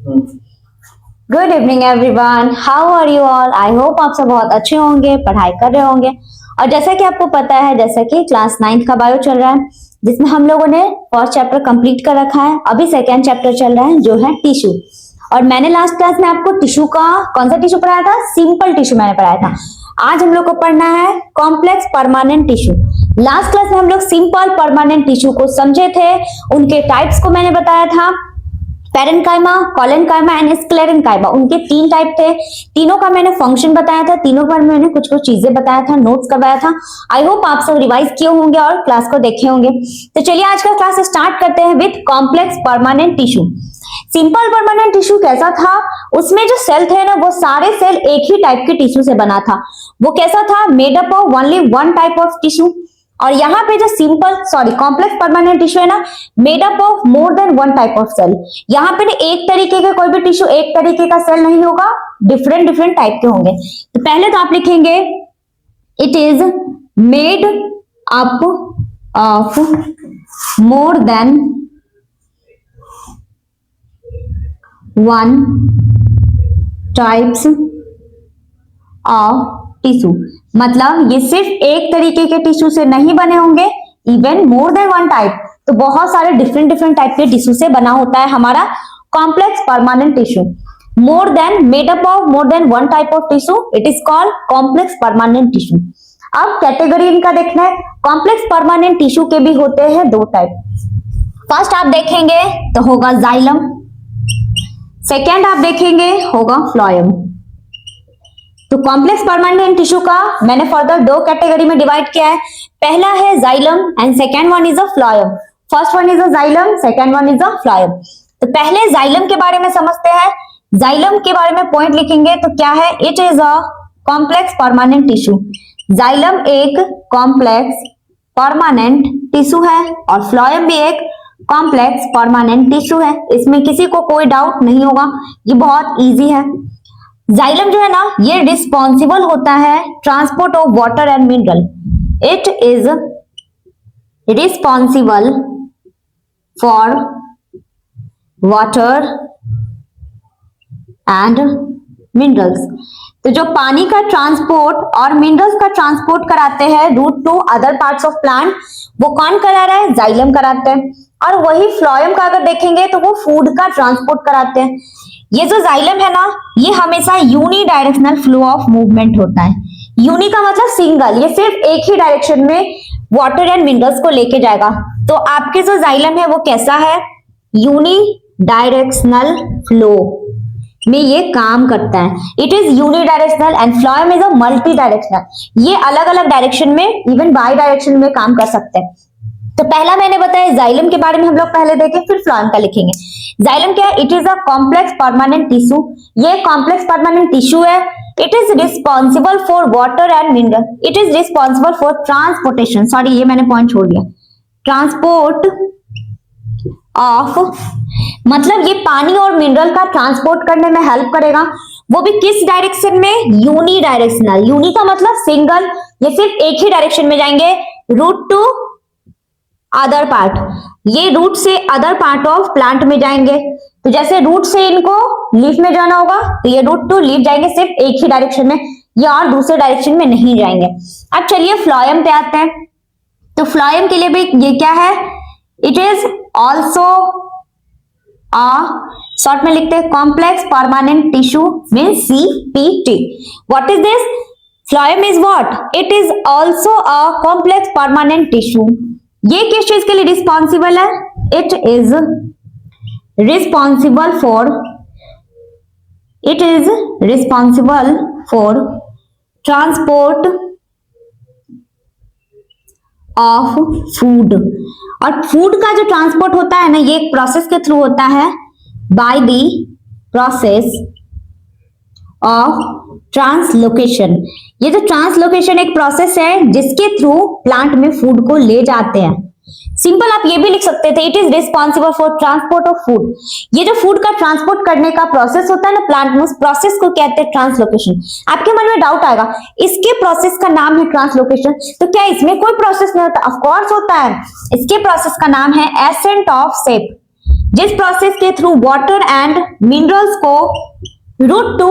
Good evening everyone, how are you all. I hope आप सब बहुत अच्छे होंगे, पढ़ाई कर रहे होंगे। और जैसा कि आपको पता है, जैसा कि क्लास 9th का बायो चल रहा है, जिसमें हम लोगों ने फर्स्ट चैप्टर कंप्लीट कर रखा है। अभी सेकेंड चैप्टर चल रहा है जो है टिश्यू। और मैंने लास्ट क्लास में आपको टिश्यू का कौन सा टिश्यू पढ़ाया था? सिंपल टिश्यू मैंने पढ़ाया था। आज हम लोग को पढ़ना है complex permanent tissue. Last class में हम लोग सिंपल परमानेंट टिश्यू को समझे थे, उनके टाइप्स को मैंने बताया था। पैरेन्काइमा, कोलेनकाइमा एंड स्क्लेरेन्काइमा, उनके 3 टाइप थे। तीनों का मैंने फंक्शन बताया था, तीनों पर मैंने कुछ कुछ चीजें बताया था, नोट्स करवाया था। आई होप आप सब रिवाइज किए होंगे और क्लास को देखे होंगे। तो चलिए आज का क्लास स्टार्ट करते हैं with complex permanent tissue. Simple permanent tissue कैसा था? उसमें जो सेल थे ना, वो सारे सेल एक ही टाइप के टिश्यू से बना था। वो कैसा था? Made up of only one type of tissue. और यहाँ पे जो कॉम्प्लेक्स परमानेंट टिश्यू है ना, made up of more than one type of cell. यहाँ पे एक तरीके का कोई भी टिश्यू, एक तरीके का सेल नहीं होगा, डिफरेंट डिफरेंट टाइप के होंगे। तो पहले तो आप लिखेंगे it is made up of more than one types of tissue. मतलब ये सिर्फ एक तरीके के टिश्यू से नहीं बने होंगे, even more than one type, तो बहुत सारे डिफरेंट डिफरेंट टाइप के टिश्यू से बना होता है हमारा complex permanent tissue. More than, made up of more than one type of tissue, it is called complex permanent tissue. अब कैटेगरी इनका देखना है। कॉम्प्लेक्स परमानेंट टिश्यू के भी होते हैं 2 टाइप। फर्स्ट आप देखेंगे तो होगा जाइलम, सेकेंड आप देखेंगे होगा फ्लोएम। तो कॉम्प्लेक्स परमानेंट टिश्यू का मैंने फर्दर 2 कैटेगरी में डिवाइड किया है। पहला है xylem and second one is a phloem. First one is a xylem, second one is a phloem. तो पहले जाइलम के बारे में समझते हैं। जाइलम के बारे में पॉइंट लिखेंगे तो क्या है? It is a complex permanent tissue. Xylem एक कॉम्प्लेक्स परमानेंट टिश्यू है और फ्लोएम भी एक कॉम्प्लेक्स परमानेंट टिश्यू है। इसमें किसी को कोई डाउट नहीं होगा, ये बहुत इजी है। जाइलम जो है ना, ये रिस्पॉन्सिबल होता है transport of water and mineral. It is responsible for water and minerals. तो जो पानी का ट्रांसपोर्ट और मिनरल्स का ट्रांसपोर्ट कराते हैं root to other parts of plant, वो कौन करा रहा है? जाइलम कराते हैं। और वही फ्लोएम का अगर देखेंगे तो वो फूड का ट्रांसपोर्ट कराते हैं। ये जो जाइलम है ना, ये हमेशा uni directional flow of movement होता है। यूनी का मतलब सिंगल, ये सिर्फ एक ही डायरेक्शन में वाटर एंड मिनरल्स को लेके जाएगा। तो आपके जो जाइलम है वो कैसा है? यूनी डायरेक्शनल फ्लो में ये काम करता है। It is uni directional and phloem is a multi directional. ये अलग अलग डायरेक्शन में, इवन बाई डायरेक्शन में काम कर सकते हैं। तो पहला मैंने बताया जाइलम के बारे में हम लोग पहले देखें, फिर फ्लोएम का लिखेंगे। जाइलम क्या है? It is a complex permanent tissue. ये कॉम्प्लेक्स परमानेंट टिश्यू है। It is responsible for water and mineral. It is responsible for transportation, sorry ये मैंने पॉइंट छोड़ दिया, ट्रांसपोर्ट ऑफ, मतलब ये पानी और मिनरल का ट्रांसपोर्ट करने में हेल्प करेगा। वो भी किस डायरेक्शन में? Uni directional. यूनी का मतलब सिंगल, ये सिर्फ एक ही डायरेक्शन में जाएंगे, रूट टू अदर पार्ट। ये रूट से अदर पार्ट ऑफ प्लांट में जाएंगे। तो जैसे रूट से इनको लीफ में जाना होगा, तो ये रूट टू लीफ जाएंगे सिर्फ एक ही डायरेक्शन में, या और दूसरे डायरेक्शन में नहीं जाएंगे। अब चलिए फ्लोएम पे आते हैं। तो फ्लोएम के लिए भी ये क्या है? इट इज ऑल्सो शॉर्ट में लिखते हैं complex permanent tissue, means CPT। What is this? Phloem is what? It is also a complex permanent tissue. ये किस चीज के लिए रिस्पॉन्सिबल है? It is responsible for transport of food. और फूड का जो ट्रांसपोर्ट होता है ना, ये एक प्रोसेस के थ्रू होता है, by the process of translocation. ये जो ट्रांसलोकेशन एक प्रोसेस है जिसके थ्रू प्लांट में फूड को ले जाते हैं। सिंपल आप ये भी लिख सकते थे, it is responsible for transport of food. ये जो फूड का ट्रांसपोर्ट करने का प्रोसेस होता है ना प्लांट में, उस प्रोसेस को कहते हैं ट्रांसलोकेशन। आपके मन में डाउट आएगा, इसके प्रोसेस का नाम है ट्रांसलोकेशन, तो क्या इसमें कोई प्रोसेस नहीं होता? ऑफ कोर्स होता है। इसके प्रोसेस का नाम है एसेंट ऑफ शेप। जिस प्रोसेस के थ्रू वाटर एंड मिनरल्स को root to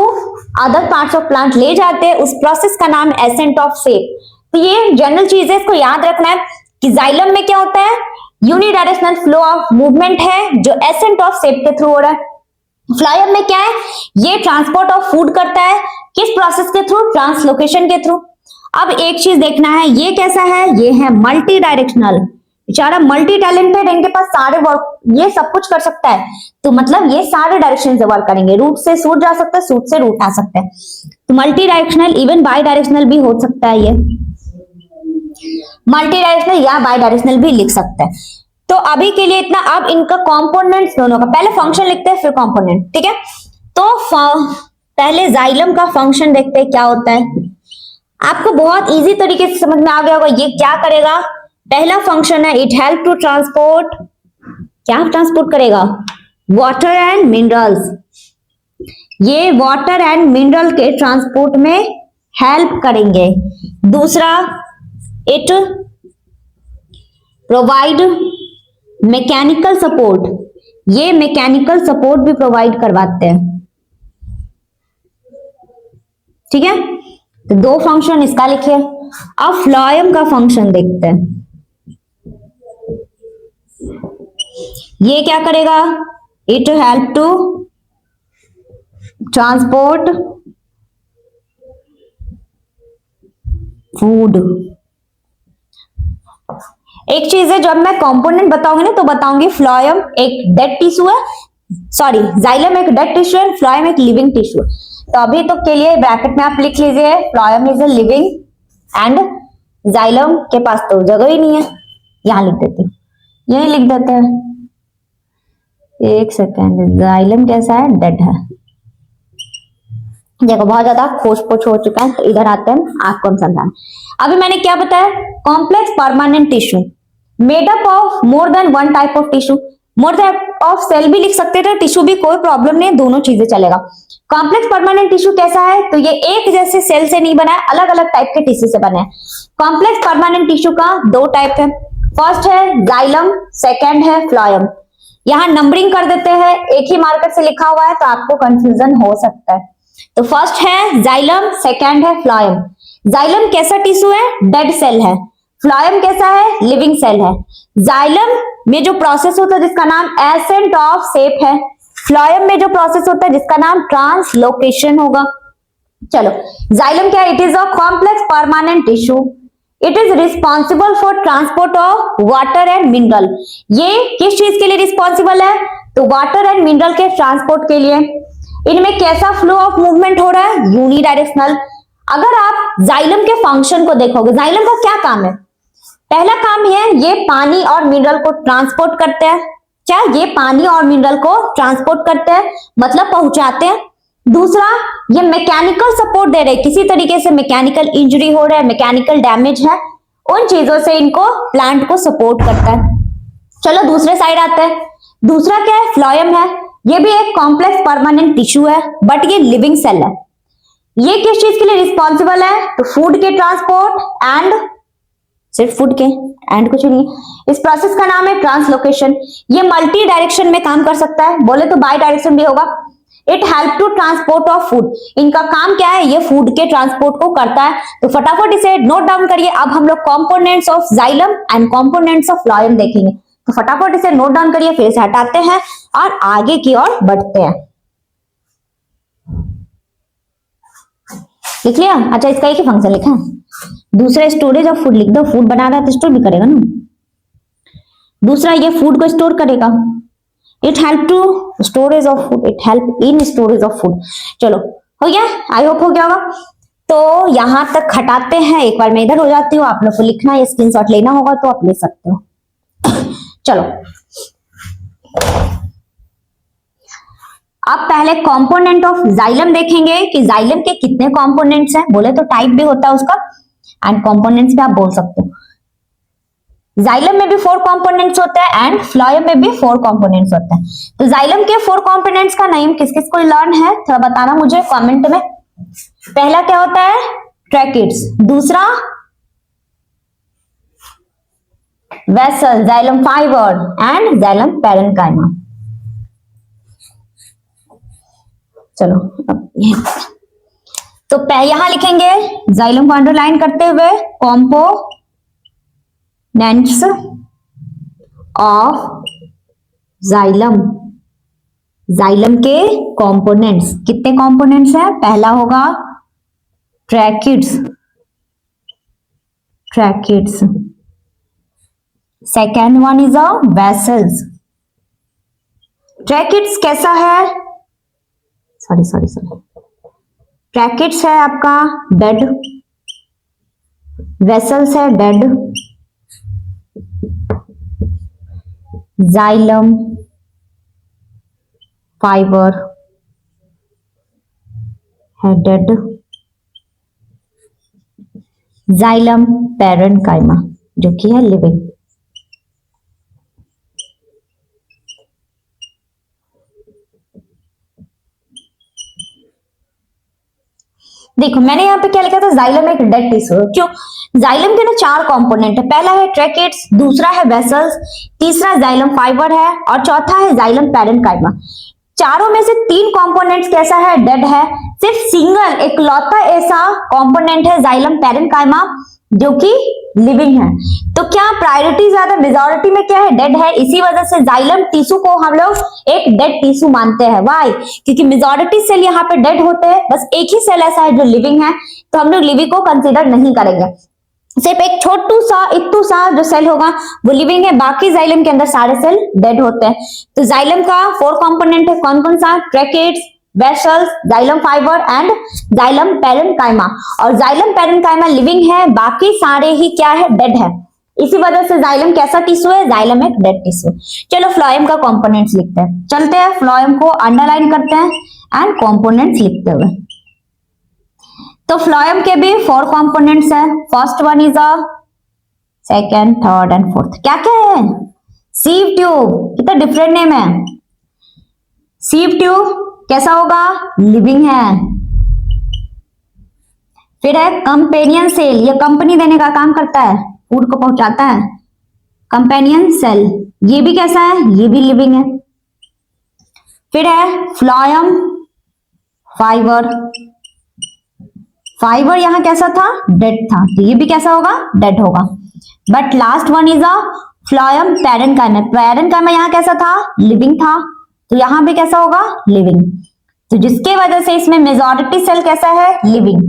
other parts of plant ले जाते हैं, उस प्रोसेस का नाम एसेंट ऑफ सेप। तो ये जनरल चीजें इसको याद रखना है कि जाइलम में क्या होता है, यूनिडायरेक्शनल फ्लो ऑफ मूवमेंट है जो एसेंट ऑफ सेप के थ्रू हो रहा है। फ्लोएम में क्या है, ये ट्रांसपोर्ट ऑफ फूड करता है, किस प्रोसेस के थ्रू, ट्रांसलोकेशन के थ्रू। अब एक चीज देखना है, ये कैसा है, ये है मल्टी डायरेक्शनल, बेचारा मल्टी टैलेंटेड, इनके पास सारे वर्क, ये सब कुछ कर सकता है, तो मतलब ये सारे डायरेक्शन से वर्क करेंगे, रूट से सूट जा सकता है, सूट से रूट आ सकता है, तो multi directional, even by directional भी हो सकता है, ये मल्टी डायरेक्शनल या बाई डायरेक्शनल भी लिख सकता है। तो अभी के लिए इतना। अब इनका कंपोनेंट्स दोनों का, पहले फंक्शन लिखते हैं फिर कंपोनेंट, ठीक है। तो पहले जाइलम का फंक्शन देखते हैं क्या होता है। आपको बहुत इजी तरीके से समझ में आ गया होगा ये क्या करेगा। पहला फंक्शन है, इट हेल्प टू ट्रांसपोर्ट, क्या ट्रांसपोर्ट करेगा, वाटर एंड मिनरल्स, ये वाटर एंड मिनरल के ट्रांसपोर्ट में हेल्प करेंगे। दूसरा, इट प्रोवाइड मैकेनिकल सपोर्ट, ये मैकेनिकल सपोर्ट भी प्रोवाइड करवाते हैं, ठीक है। तो दो फंक्शन इसका लिखे। अब फ्लोएम का फंक्शन देखते हैं, ये क्या करेगा, it help to transport food. एक चीज है, जब मैं कंपोनेंट बताऊंगी ना तो बताऊंगी फ्लोएम एक डेड टिश्यू है, सॉरी जाइलम एक डेड टिश्यू है, फ्लोएम एक लिविंग टिश्यू है। तो अभी तो के लिए ब्रैकेट में आप लिख लीजिए phloem is a living and xylem के पास तो जगह ही नहीं है, यहां लिख देती हूँ, यही लिख देते हैं। एक सेकेंड, जाइलम कैसा है, डेड है। देखो बहुत ज्यादा खोज पोछ हो चुका है, तो इधर आते हैं आपको हम समझाने। अभी मैंने क्या बताया, complex permanent tissue made up of more than one type of tissue, more type of cell भी लिख सकते थे, टिश्यू भी कोई प्रॉब्लम नहीं, दोनों चीजें चलेगा। कॉम्प्लेक्स परमानेंट टिश्यू कैसा है, तो ये एक जैसे सेल से नहीं बना है, अलग अलग टाइप के टिश्यू से बना है। कॉम्प्लेक्स परमानेंट टिश्यू का दो टाइप है, फर्स्ट है जाइलम, सेकेंड है फ्लोएम। यहाँ नंबरिंग कर देते हैं, एक ही मार्कर से लिखा हुआ है तो आपको कंफ्यूजन हो सकता है। तो फर्स्ट है जाइलम, सेकेंड है फ्लोएम। जाइलम कैसा टिश्यू है, डेड सेल है। फ्लोएम कैसा है, लिविंग सेल है। जाइलम में जो प्रोसेस होता है जिसका नाम एसेंट ऑफ सेप है, फ्लोएम में जो प्रोसेस होता है जिसका नाम ट्रांसलोकेशन होगा। चलो, जाइलम क्या, it is a complex permanent tissue, it is responsible for transport of water and mineral. ये किस चीज के लिए रिस्पॉन्सिबल है, तो वाटर एंड मिनरल के ट्रांसपोर्ट के लिए। इनमें कैसा फ्लो ऑफ मूवमेंट हो रहा है, यूनिडायरेक्शनल। अगर आप जाइलम के फंक्शन को देखोगे, जाइलम का क्या काम है, पहला काम है ये पानी और मिनरल को ट्रांसपोर्ट करते हैं, क्या ये पानी और मिनरल को ट्रांसपोर्ट करते हैं मतलब पहुंचाते हैं। दूसरा, ये मैकेनिकल सपोर्ट दे रहे हैं, किसी तरीके से मैकेनिकल इंजरी हो रहा है, मैकेनिकल डैमेज है, उन चीजों से इनको प्लांट को सपोर्ट करता है। चलो दूसरे साइड आते हैं, दूसरा क्या है, फ्लोएम है, ये भी एक कॉम्प्लेक्स परमानेंट टिश्यू है बट ये लिविंग सेल है। ये किस चीज के लिए रिस्पॉन्सिबल है, तो फूड के ट्रांसपोर्ट एंड, सिर्फ फूड के, एंड कुछ नहीं। इस प्रोसेस का नाम है ट्रांसलोकेशन। ये मल्टी डायरेक्शन में काम कर सकता है, बोले तो बाई डायरेक्शन भी होगा। It help to transport of food, इनका काम क्या है, ये फूड के ट्रांसपोर्ट को करता है। तो फटाफट इसे नोट डाउन करिए। अब हम लोग components of xylem and components of phloem देखेंगे, तो फटाफट इसे नोट डाउन करिए, फिर इसे हटाते हैं और आगे की ओर बढ़ते हैं। लिख लिया? अच्छा, इसका एक ही फंक्शन लिखा है, दूसरा स्टोरेज ऑफ फूड लिख दो, फूड बना रहा है तो स्टोर भी करेगा ना। दूसरा, ये फूड को स्टोर करेगा, it help to storage of food, it help in storage of food. चलो हो गया, आई होप हो गया होगा। तो यहां तक हटाते हैं, एक बार मैं इधर हो जाती हूँ, आप लोग को लिखना या स्क्रीनशॉट लेना होगा तो आप ले सकते हो। चलो, अब पहले कंपोनेंट ऑफ जाइलम देखेंगे कि जाइलम के कितने कंपोनेंट्स हैं, बोले तो टाइप भी होता है उसका एंड कंपोनेंट्स भी आप बोल सकते हो। जाइलम में भी 4 कंपोनेंट्स होते हैं एंड फ्लोएम में भी 4 कंपोनेंट्स होते हैं। तो जाइलम के 4 कंपोनेंट्स का नेम किस किस को लर्न है, थोड़ा बताना मुझे कमेंट में। पहला क्या होता है, ट्रैकिड्स। दूसरा, vessel, xylem fibre and xylem parenchyma. चलो अब तो यहां लिखेंगे जाइलम को अंडरलाइन करते हुए कॉम्पोनेंट्स ऑफ जाइलम, जाइलम के कंपोनेंट्स। कितने कंपोनेंट्स हैं? पहला होगा tracheids, tracheids. Second one is a vessels. Tracheids कैसा है? सॉरी ट्रैकिड्स है आपका डेड, वेसल्स है डेड, जाइलम फाइबर है डेड, जाइलम पैरेन्काइमा जो कि है लिविंग। देखो मैंने यहाँ पे क्या लिखा था, जाइलम एक डेड टिश्यू है। क्यों? जाइलम के ना 4 कंपोनेंट है। पहला है ट्रैकिड्स, दूसरा है वेसल्स, तीसरा जाइलम फाइबर है और चौथा है जाइलम पैरेन्काइमा। चारों में से 3 कंपोनेंट्स कैसा है? डेड है। सिर्फ सिंगल इकलौता ऐसा कंपोनेंट है जाइलम पैरेन्काइमा जो कि लिविंग है। तो क्या प्रायोरिटी ज्यादा, मेजॉरिटी में क्या है? डेड है। इसी वजह से जाइलम टिश्यू को हम लोग एक डेड टिश्यू मानते हैं। वाई? क्योंकि मेजॉरिटी सेल यहाँ पे डेड होते हैं, बस एक ही सेल ऐसा है जो लिविंग है, तो हम लोग लिविंग को कंसीडर नहीं करेंगे। सिर्फ एक छोटू सा इत्तू सा जो सेल होगा वो लिविंग है, बाकी जाइलम के अंदर सारे सेल डेड होते हैं। तो जाइलम का 4 कंपोनेंट है, कौन कौन सा? Tracheids, vessels, xylem fibre and xylem parenchyma. और जाइलम पैरेन्काइमा लिविंग है, बाकी सारे ही क्या है? डेड है। इसी वजह से जाइलम कैसा टिश्यू है? जाइलम एक डेड टिश्यू। चलो फ्लोएम का कंपोनेंट्स लिखते हैं। चलते हैं फ्लोएम को अंडरलाइन करते हैं एंड कंपोनेंट्स लिखते हुए। तो फ्लोएम के भी 4 कंपोनेंट्स है। First one is a, second, third and fourth. क्या क्या है? Sieve tube. कितना डिफरेंट नेम है। सीव ट्यूब कैसा होगा? लिविंग है। फिर है कंपेनियन सेल, ये कंपनी देने का काम करता है, फूड को पहुंचाता है। कंपेनियन सेल ये भी कैसा है? ये भी लिविंग है। फिर है फ्लोएम फाइबर। फाइबर यहां कैसा था? डेड था, तो ये भी कैसा होगा? डेड होगा। But last one is a phloem parenchyma. Parenchyma यहां कैसा था? लिविंग था, तो यहां भी कैसा होगा? लिविंग। तो जिसके वजह से इसमें मेजॉरिटी सेल कैसा है? लिविंग।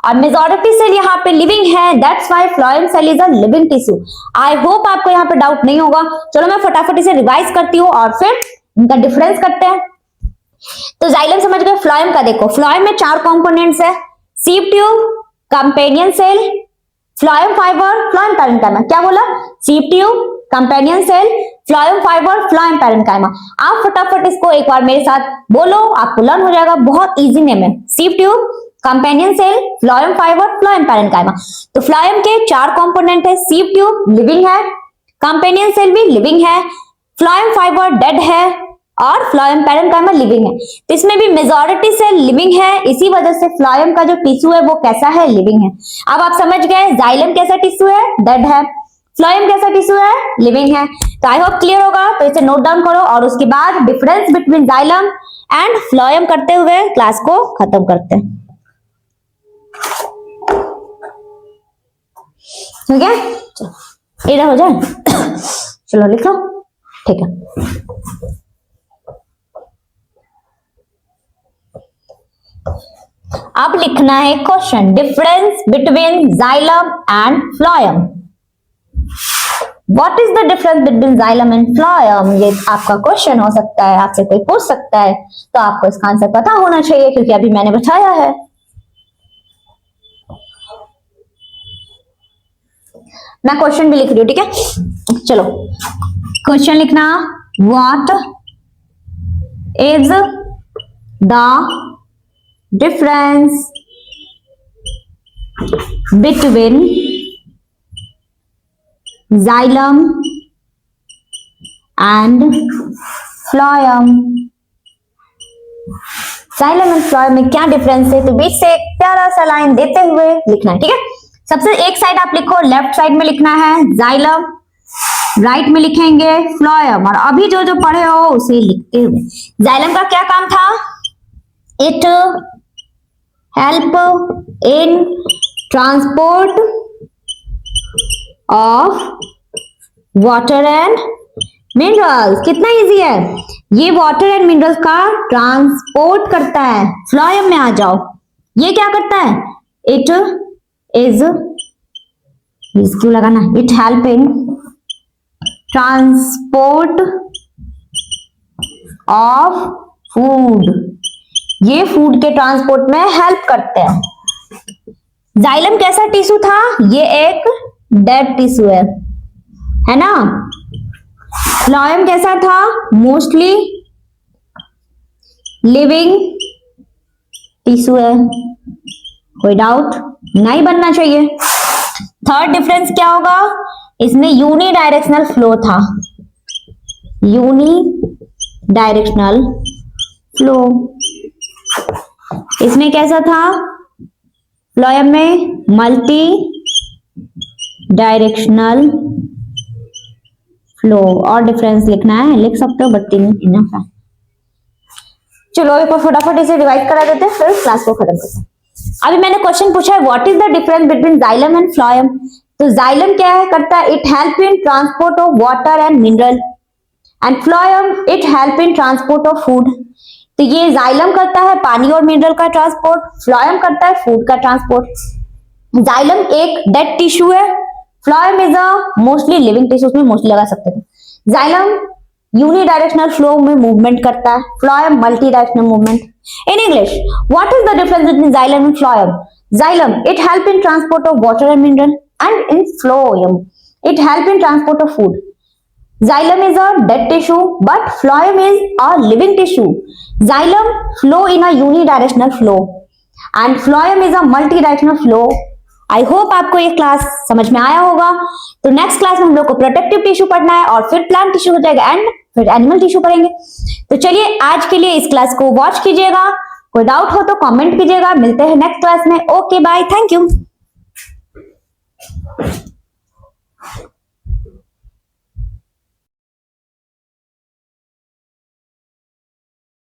और मेजॉरिटी सेल यहाँ पे लिविंग है, that's why phloem cell is a living tissue. I hope आपको यहाँ पे डाउट नहीं होगा। चलो मैं फटाफट इसे रिवाइज करती हूँ और फिर इनका डिफरेंस करते हैं। तो जाइलम समझ गए। फ्लोएम का देखो, फ्लोएम में 4 कंपोनेंट्स है, sieve tube, companion cell, phloem fibre, phloem parenchyma. क्या बोला? Sieve tube, companion cell, phloem fibre, phloem parenchyma. आप फटाफट इसको एक बार मेरे साथ बोलो, आपको लर्न हो जाएगा। बहुत इजी नेम है, sieve tube, companion cell, phloem fibre, phloem parenchyma. तो फ्लोएम के 4 कंपोनेंट है। सीव ट्यूब लिविंग है, कंपेनियन सेल भी लिविंग है, फ्लोएम फाइबर डेड है और फ्लोएम पैरेन्काइमा लिविंग है। तो इसमें भी मेजॉरिटी सेल लिविंग है, इसी वजह से फ्लोएम का जो टिश्यू है वो कैसा है? लिविंग है। अब आप समझ गए जाइलम कैसा टिश्यू है? डेड है। फ्लोएम कैसा टिश्यू है? लिविंग है। तो आई होप क्लियर होगा। तो इसे नोट डाउन करो और उसके बाद difference between xylem and phloem करते हुए क्लास को खत्म करते हैं। ठीक है, चलो इधर हो जाए। चलो लिख लो। ठीक है, अब लिखना है question, difference between xylem and phloem. What is the difference between xylem and phloem? ये आपका क्वेश्चन हो सकता है, आपसे कोई पूछ सकता है, तो आपको इसका आंसर पता होना चाहिए क्योंकि अभी मैंने बताया है। मैं क्वेश्चन भी लिख रही हूं, ठीक है। चलो क्वेश्चन लिखना, what is the difference between xylem and phloem? Xylem and phloem में क्या डिफरेंस है? तो बीच से एक प्यारा सा लाइन देते हुए लिखना है, ठीक है। सबसे एक साइड आप लिखो, लेफ्ट साइड में लिखना है जाइलम, राइट में लिखेंगे फ्लोएम, और अभी जो जो पढ़े हो उसे लिखते हुए। जाइलम का क्या काम था? It help in transport of water and minerals. कितना इजी है, ये वाटर एंड मिनरल्स का ट्रांसपोर्ट करता है। फ्लोएम में आ जाओ, ये क्या करता है? इट इज, क्यों लगाना, it help in transport of food, ये फूड के ट्रांसपोर्ट में हेल्प करते हैं। जाइलम कैसा टिश्यू था? ये एक डेड टिश्यू है ना। फ्लोएम कैसा था? मोस्टली लिविंग टिश्यू है, कोई डाउट नहीं बनना चाहिए। थर्ड डिफरेंस क्या होगा? इसमें यूनी डायरेक्शनल फ्लो था, यूनी डायरेक्शनल फ्लो। इसमें कैसा था? फ्लोएम में मल्टी डायरेक्शनल फ्लो। और डिफरेंस लिखना है, लिख सकते हो, बट इनफ है। चलो एक बार फटाफट इसे डिवाइड करा देते हैं, फिर क्लास को खत्म करते हैं। अभी मैंने क्वेश्चन पूछा है what is the difference between xylem and phloem. तो जाइलम क्या है करता है? It help in transport of water and mineral, and phloem it help in transport of food. तो ये जाइलम करता है पानी और मिनरल का ट्रांसपोर्ट, फ्लोएम करता है फूड का ट्रांसपोर्ट। जाइलम एक डेड टिश्यू है, phloem is a mostly living tissue, उसमें मोस्टली लगा सकते थे। जाइलम यूनिडायरेक्शनल फ्लो में मूवमेंट करता है, phloem multi directional movement. In English, what is the difference between xylem and phloem? Xylem, it help in transport of water and mineral, and in phloem, it help in transport of food. Xylem is a dead tissue, but phloem is a living tissue. Xylem flow in a unidirectional flow, and phloem is a multidirectional flow. I hope आपको ये class समझ में आया होगा। तो next class में हम लोग को प्रोटेक्टिव टिश्यू पढ़ना है, और फिर प्लांट टिश्यू हो जाएगा, एंड फिर एनिमल टिश्यू पढ़ेंगे। तो चलिए आज के लिए इस क्लास को वॉच कीजिएगा, कोई डाउट हो तो कमेंट कीजिएगा। मिलते हैं नेक्स्ट क्लास में। Okay bye, thank you.